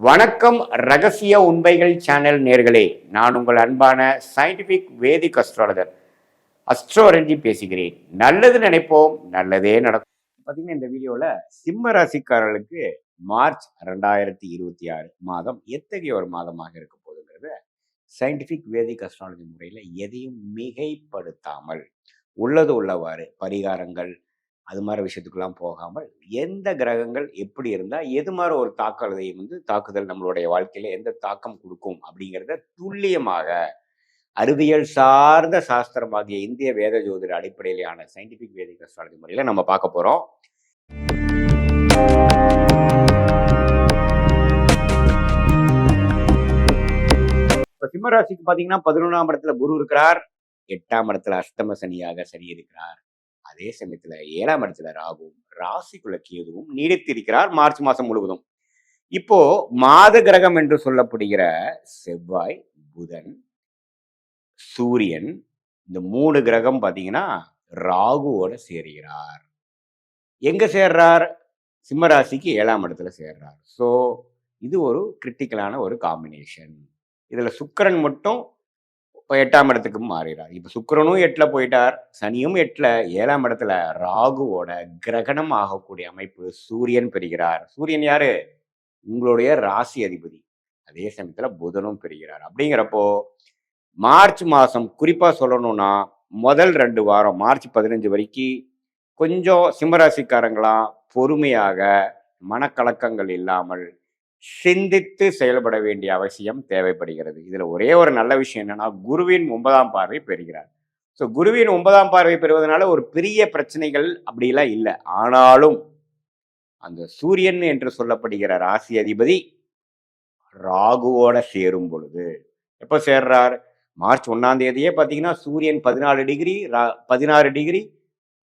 வணக்கம். ரகசிய உண்மைகள் சேனல் நேர்களே, நான் உங்கள் அன்பான சயின்டிபிக் வேதிக் அஸ்ட்ராலஜர் அஸ்ட்ரோரஞ்சி பேசுகிறேன். நல்லது நினைப்போம், நல்லதே நடக்கும். பார்த்தீங்கன்னா இந்த வீடியோவில் சிம்ம ராசிக்காரர்களுக்கு மார்ச் 2026 மாதம் எத்தகைய ஒரு மாதமாக இருக்க போகுதுங்கிறத சயின்டிபிக் வேதிக் அஸ்ட்ராலஜி முறையில் எதையும் மிகைப்படுத்தாமல் உள்ளது உள்ளவாறு பரிகாரங்கள் அது மாதிரி விஷயத்துக்கெல்லாம் போகாமல் எந்த கிரகங்கள் எப்படி இருந்தால் எது மாதிரி ஒரு தாக்குதல் நம்மளுடைய வாழ்க்கையில் எந்த தாக்கம் கொடுக்கும் அப்படிங்கிறத துல்லியமாக அறிவியல் சார்ந்த சாஸ்திரமாகிய இந்திய வேத ஜோதிட அடிப்படையிலான சயின்டிபிக் வேதிக் அஸ்ட்ராலஜி முறையில் நம்ம பார்க்க போகிறோம். இப்போ சிம்மராசிக்கு பார்த்தீங்கன்னா 11ஆம் இடத்துல குரு இருக்கிறார், 8ஆம் இடத்துல அஷ்டம சனியாக சனி இருக்கிறார். அதே சமயத்துல 7ஆம் இடத்துல ராகுவும் ராசிக்குள்ள கேதுவும் நீடித்திருக்கிறார் மார்ச் மாசம் முழுவதும். இப்போ மாத கிரகம் என்று சொல்லப்படுகிற செவ்வாய், புதன், சூரியன், இந்த 3 கிரகம் பாத்தீங்கன்னா ராகுவோட சேர்கிறார். எங்க சேர்றார்? சிம்ம ராசிக்கு 7ஆம் இடத்துல சேர்றார். ஸோ இது ஒரு கிரிட்டிக்கலான ஒரு காம்பினேஷன். இதுல சுக்கிரன் மட்டும் 8ஆம் இடத்துக்கு மாறிறார். இப்ப சுக்கிரனும் 8ல போயிட்டார், சனியும் 8ல, 7ஆம் இடத்துல ராகுவோட கிரகணம் ஆகக்கூடிய அமைப்பு சூரியன் பெறுகிறார். சூரியன் யாரு? உங்களுடைய ராசி அதிபதி. அதே சமயத்துல புதனும் பெறுகிறார். அப்படிங்கிறப்போ மார்ச் மாசம் குறிப்பா சொல்லணும்னா முதல் 2 வாரம் மார்ச் 15 வரைக்கும் கொஞ்சம் சிம்மராசிக்காரங்களாம் பொறுமையாக மனக்கலக்கங்கள் இல்லாமல் சிந்தித்து செயல்பட வேண்டிய அவசியம் தேவைப்படுகிறது. இதுல ஒரே ஒரு நல்ல விஷயம் என்னன்னா, குருவின் 9ஆம் பார்வை பெறுகிறார். ஸோ குருவின் 9ஆம் பார்வை பெறுவதனால ஒரு பெரிய பிரச்சனைகள் அப்படிலாம் இல்லை. ஆனாலும் அந்த சூரியன் என்று சொல்லப்படுகிற ராசி அதிபதி ராகுவோட சேரும் பொழுது எப்போ சேர்றார்? மார்ச் 1ஆம் தேதியே பார்த்தீங்கன்னா சூரியன் 14 டிகிரி 16 டிகிரி,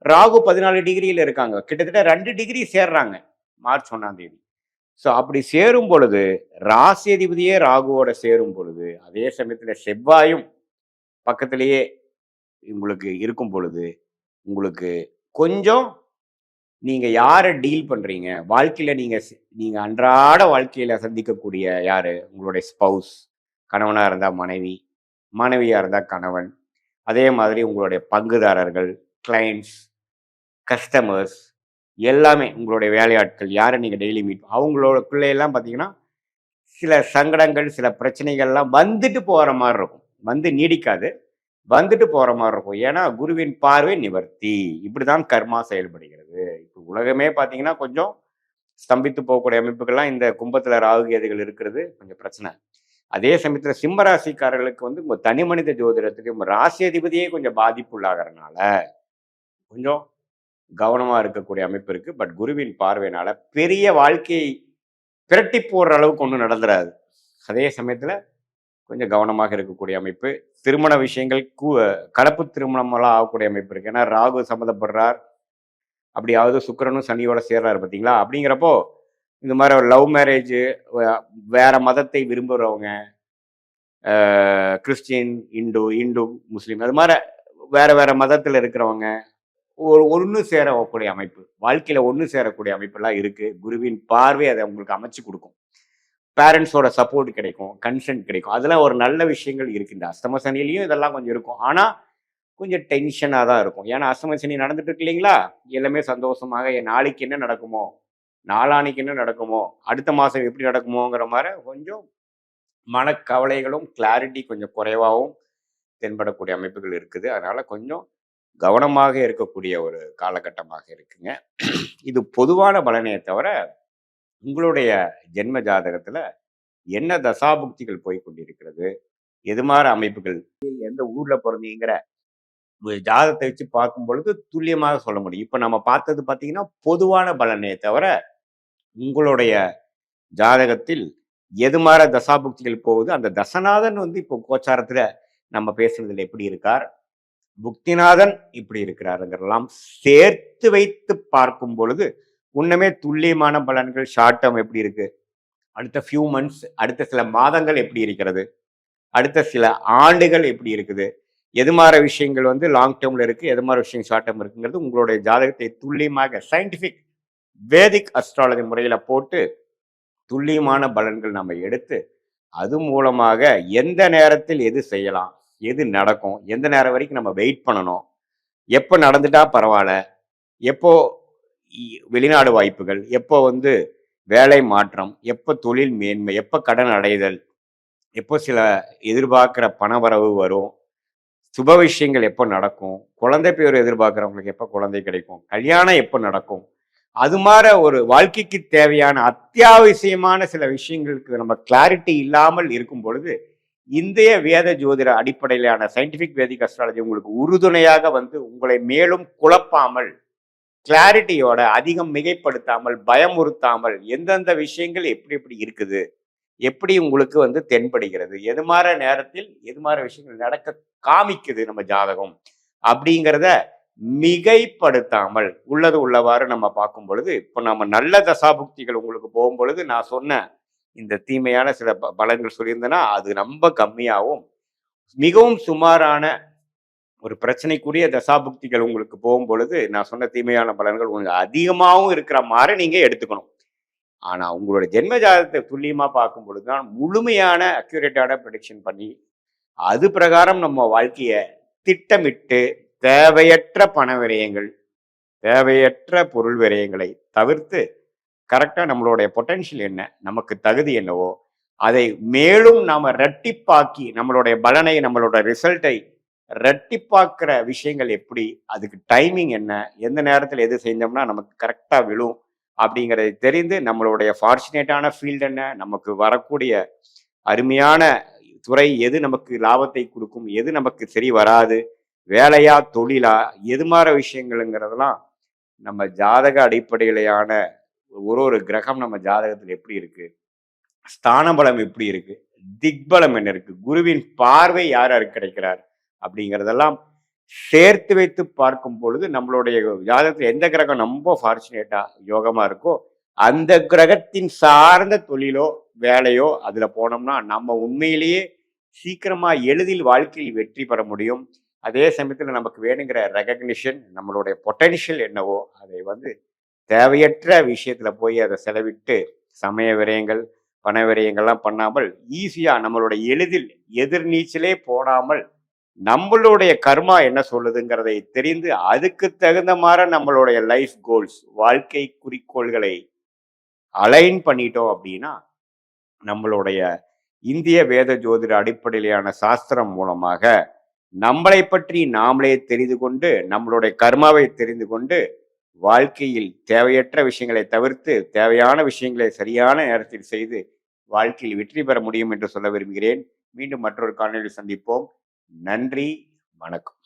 ராகு 14 டிகிரியில் இருக்காங்க. கிட்டத்தட்ட 2 டிகிரி சேர்றாங்க மார்ச் 1ஆம் தேதி. ஸோ அப்படி சேரும் பொழுது ராசி அதிபதியே ராகுவோட சேரும் பொழுது அதே சமயத்தில் செவ்வாயும் பக்கத்திலேயே உங்களுக்கு இருக்கும் பொழுது உங்களுக்கு கொஞ்சம் நீங்க யாரை டீல் பண்றீங்க வாழ்க்கையில நீங்க அன்றாட வாழ்க்கையில சந்திக்கக்கூடிய யாரு? உங்களுடைய ஸ்பவுஸ், கணவனா இருந்தா மனைவி, மனைவியா இருந்தா கணவன், அதே மாதிரி உங்களுடைய பங்குதாரர்கள், கிளைண்ட்ஸ், கஸ்டமர்ஸ், எல்லாமே உங்களுடைய வேலையாட்கள் யாரை நீங்கள் டெய்லி மீட் அவங்களோட பிள்ளையெல்லாம் பார்த்தீங்கன்னா சில சங்கடங்கள் சில பிரச்சனைகள்லாம் வந்துட்டு போகிற மாதிரி இருக்கும். வந்து நீடிக்காது, வந்துட்டு போகிற மாதிரி இருக்கும். ஏன்னா குருவின் பார்வை நிவர்த்தி. இப்படி தான் கர்மா செயல்படுகிறது. இப்போ உலகமே பார்த்தீங்கன்னா கொஞ்சம் ஸ்தம்பித்து போகக்கூடிய அமைப்புகள்லாம் இந்த கும்பத்தில் ராகு கேதுகள் இருக்கிறது கொஞ்சம் பிரச்சனை. அதே சமயத்தில் சிம்மராசிக்காரர்களுக்கு வந்து உங்கள் தனி மனித ஜோதிடத்துக்கு உங்கள் ராசி அதிபதியே கொஞ்சம் பாதிப்புள்ளாகிறதுனால கொஞ்சம் கவனமா இருக்கக்கூடிய அமைப்பு இருக்கு. பட் குருவின் பார்வையினால பெரிய வாழ்க்கையை பிரட்டி போடுற அளவுக்கு ஒன்றும் நடந்துடாது. அதே சமயத்துல கொஞ்சம் கவனமாக இருக்கக்கூடிய அமைப்பு. திருமண விஷயங்கள் கலப்பு திருமணமெல்லாம் ஆகக்கூடிய அமைப்பு இருக்கு. ஏன்னா ராகு சம்மந்தப்படுறார், அப்படியாவது சுக்கிரனும் சனியோட சேர்றாரு பார்த்தீங்களா? அப்படிங்கிறப்போ இந்த மாதிரி ஒரு லவ் மேரேஜ், வேற மதத்தை விரும்புகிறவங்க, கிறிஸ்டின், இந்து முஸ்லீம், அது மாதிரி வேற வேற மதத்தில் இருக்கிறவங்க ஒன்று சேரக்கூடிய அமைப்பு, வாழ்க்கையில ஒன்று சேரக்கூடிய அமைப்பெல்லாம் இருக்கு. குருவின் பார்வை அதை உங்களுக்கு அமைச்சு கொடுக்கும். பேரண்ட்ஸோட சப்போர்ட் கிடைக்கும், கன்சென்ட் கிடைக்கும். அதெல்லாம் ஒரு நல்ல விஷயங்கள் இருக்கு. இந்த அஷ்டம சனிலையும் இதெல்லாம் கொஞ்சம் இருக்கும். ஆனா கொஞ்சம் டென்ஷனாக தான் இருக்கும். ஏன்னா அஷ்டம சனி நடந்துட்டு இருக்கு இல்லைங்களா? எல்லாமே சந்தோஷமாக நாளைக்கு என்ன நடக்குமோ, நாளானைக்கு என்ன நடக்குமோ, அடுத்த மாதம் எப்படி நடக்குமோங்கிற மாதிரி கொஞ்சம் மனக்கவலைகளும் கிளாரிட்டி கொஞ்சம் குறைவாகவும் தென்படக்கூடிய அமைப்புகள் இருக்குது. அதனால கொஞ்சம் கவனமாக இருக்கக்கூடிய ஒரு காலகட்டமாக இருக்குங்க. இது பொதுவான பலனையே தவிர உங்களுடைய ஜென்ம ஜாதகத்துல என்ன தசாபுக்திகள் போய் கொண்டிருக்கிறது, எது மாதிரி அமைப்புகள், எந்த ஊர்ல பிறந்தீங்கிற ஜாதகத்தை வச்சு பார்க்கும் பொழுது துல்லியமாக சொல்ல முடியும். இப்ப நம்ம பார்த்தது பார்த்தீங்கன்னா பொதுவான பலனே தவிர உங்களுடைய ஜாதகத்தில் எது மாதிரி தசாபுக்திகள் போகுது, அந்த தசநாதன் வந்து இப்போ கோச்சாரத்துல நம்ம பேசுறதுல எப்படி இருக்கார், புக்திநாதன் இப்படி இருக்கிறாருங்கிறலாம் சேர்த்து வைத்து பார்க்கும் பொழுது உன்னமே துல்லியமான பலன்கள். ஷார்ட் டேர்ம் எப்படி இருக்கு, அடுத்த ஃபியூ மந்த்ஸ், அடுத்த சில மாதங்கள் எப்படி இருக்கிறது, அடுத்த சில ஆண்டுகள் எப்படி இருக்குது, எது மாதிரி விஷயங்கள் வந்து லாங் டேர்ம்ல இருக்கு, எது மாதிரி விஷயம் ஷார்ட் டேர்ம் இருக்குங்கிறது உங்களுடைய ஜாதகத்தை துல்லியமாக சயின்டிபிக் வேதிக் அஸ்ட்ராலஜி முறையில போட்டு துல்லியமான பலன்கள் நம்ம எடுத்து அது மூலமாக எந்த நேரத்தில் எது செய்யலாம், எது நடக்கும், எந்த நேரம் வரைக்கும் நம்ம வெயிட் பண்ணணும், எப்போ நடந்துட்டா பரவாயில்ல, எப்போ வெளிநாடு வாய்ப்புகள், எப்போ வந்து வேலை மாற்றம், எப்போ தொழில் மேன்மை, எப்போ கடன் அடைதல், எப்போ சில எதிர்பார்க்கிற பணவரவு வரும், சுப விஷயங்கள் எப்போ நடக்கும், குழந்தை பேர் எதிர்பார்க்குறவங்களுக்கு எப்போ குழந்தை கிடைக்கும், கல்யாணம் எப்போ நடக்கும், அது மாதிரி ஒரு வாழ்க்கைக்கு தேவையான அத்தியாவசியமான சில விஷயங்களுக்கு நம்ம கிளாரிட்டி இல்லாமல் இருக்கும் பொழுது இந்திய வேத ஜோதிட அடிப்படையிலான சயின்டிபிக் வேதிக் அஸ்ட்ராலஜி உங்களுக்கு உறுதுணையாக வந்து உங்களை மேலும் குழப்பாமல் கிளாரிட்டியோட அதிகம் மிகைப்படுத்தாமல் பயமுறுத்தாமல் எந்தெந்த விஷயங்கள் எப்படி எப்படி இருக்குது எப்படி உங்களுக்கு வந்து தென்படுகிறது எது மாதிரி நேரத்தில் எது மாதிரி விஷயங்கள் நடக்க காமிக்குது நம்ம ஜாதகம் அப்படிங்கிறத மிகைப்படுத்தாமல் உள்ளது உள்ளவாறு நம்ம பார்க்கும் பொழுது இப்போ நம்ம நல்ல தசாபுக்திகள் உங்களுக்கு போகும் பொழுது நான் சொன்ன இந்த தீமையான சில பலன்கள் சொல்லியிருந்தேன்னா அது ரொம்ப கம்மியாகவும் மிகவும் சுமாரான ஒரு பிரச்சனைக்குரிய தசாபுக்திகள் உங்களுக்கு போகும் பொழுது நான் சொன்ன தீமையான பலன்கள் உங்களுக்கு அதிகமாகவும் இருக்கிற மாதிரி நீங்க எடுத்துக்கணும். ஆனா உங்களோட ஜென்ம ஜாதகத்தை துல்லியமா பார்க்கும் பொழுதுதான் முழுமையான அக்யூரேட்டான ப்ரெடிக்ஷன் பண்ணி அது பிரகாரம் நம்ம வாழ்க்கைய திட்டமிட்டு தேவையற்ற பண விரயங்கள் தேவையற்ற பொருள் விரயங்களை தவிர்த்து கரெக்டாக நம்மளுடைய பொட்டன்ஷியல் என்ன நமக்கு தகுதி என்னவோ அதை மேலும் நாம ரெட்டிப்பாக்கி நம்மளுடைய பலனை நம்மளோட ரிசல்ட்டை ரெட்டிப்பாக்குற விஷயங்கள் எப்படி அதுக்கு டைமிங் என்ன எந்த நேரத்தில் எது செஞ்சோம்னா நமக்கு கரெக்டாக விழும் அப்படிங்கிறதை தெரிந்து நம்மளுடைய ஃபார்ச்சுனேட்டான ஃபீல்டு என்ன நமக்கு வரக்கூடிய அருமையான துறை எது நமக்கு லாபத்தை கொடுக்கும் எது நமக்கு சரி வராது வேலையா தொழிலா எது மாதிரி விஷயங்கள்ங்கிறதெல்லாம் நம்ம ஜாதக அடிப்படையிலான ஒரு கிரகம் நம்ம ஜாதகத்தில் எப்படி இருக்கு ஸ்தான பலம் எப்படி இருக்கு திக்பலம் என்ன இருக்கு குருவின் பார்வை யார் யாருக்கு கிடைக்கிறார் அப்படிங்கிறதெல்லாம் சேர்த்து வைத்து பார்க்கும் பொழுது நம்மளுடைய ஜாதகத்தில் எந்த கிரகம் ரொம்ப ஃபார்ச்சுனேட்டா யோகமா இருக்கோ அந்த கிரகத்தின் சார்ந்த தொழிலோ வேலையோ அதுல போனோம்னா நம்ம உண்மையிலேயே சீக்கிரமா எளிதில் வாழ்க்கையில் வெற்றி பெற முடியும். அதே சமயத்தில் நமக்கு வேணுங்கிற ரெகக்னிஷன் நம்மளுடைய பொட்டென்ஷியல் என்னவோ அதை வந்து தேவையற்ற விஷயத்துல போய் அதை செலவிட்டு சமய விரயங்கள் பண விரயங்கள்லாம் பண்ணாமல் ஈஸியா நம்மளுடைய எளிதில் எதிர்நீச்சலே போடாமல் நம்மளுடைய கர்மா என்ன சொல்லுதுங்கிறதை தெரிந்து அதுக்கு தகுந்த மாதிரி நம்மளுடைய லைஃப் கோல்ஸ் வாழ்க்கை குறிக்கோள்களை அலைன் பண்ணிட்டோம் அப்படின்னா நம்மளுடைய இந்திய வேத ஜோதிட அடிப்படையிலான சாஸ்திரம் மூலமாக நம்மளை பற்றி நாமளே தெரிந்து கொண்டு நம்மளுடைய கர்மாவை தெரிந்து கொண்டு வாழ்க்கையில் தேவையற்ற விஷயங்களை தவிர்த்து தேவையான விஷயங்களை சரியான நேரத்தில் செய்து வாழ்க்கையில் வெற்றி பெற முடியும் என்று சொல்ல விரும்புகிறேன். மீண்டும் மற்றொரு காணொலியில் சந்திப்போம். நன்றி, வணக்கம்.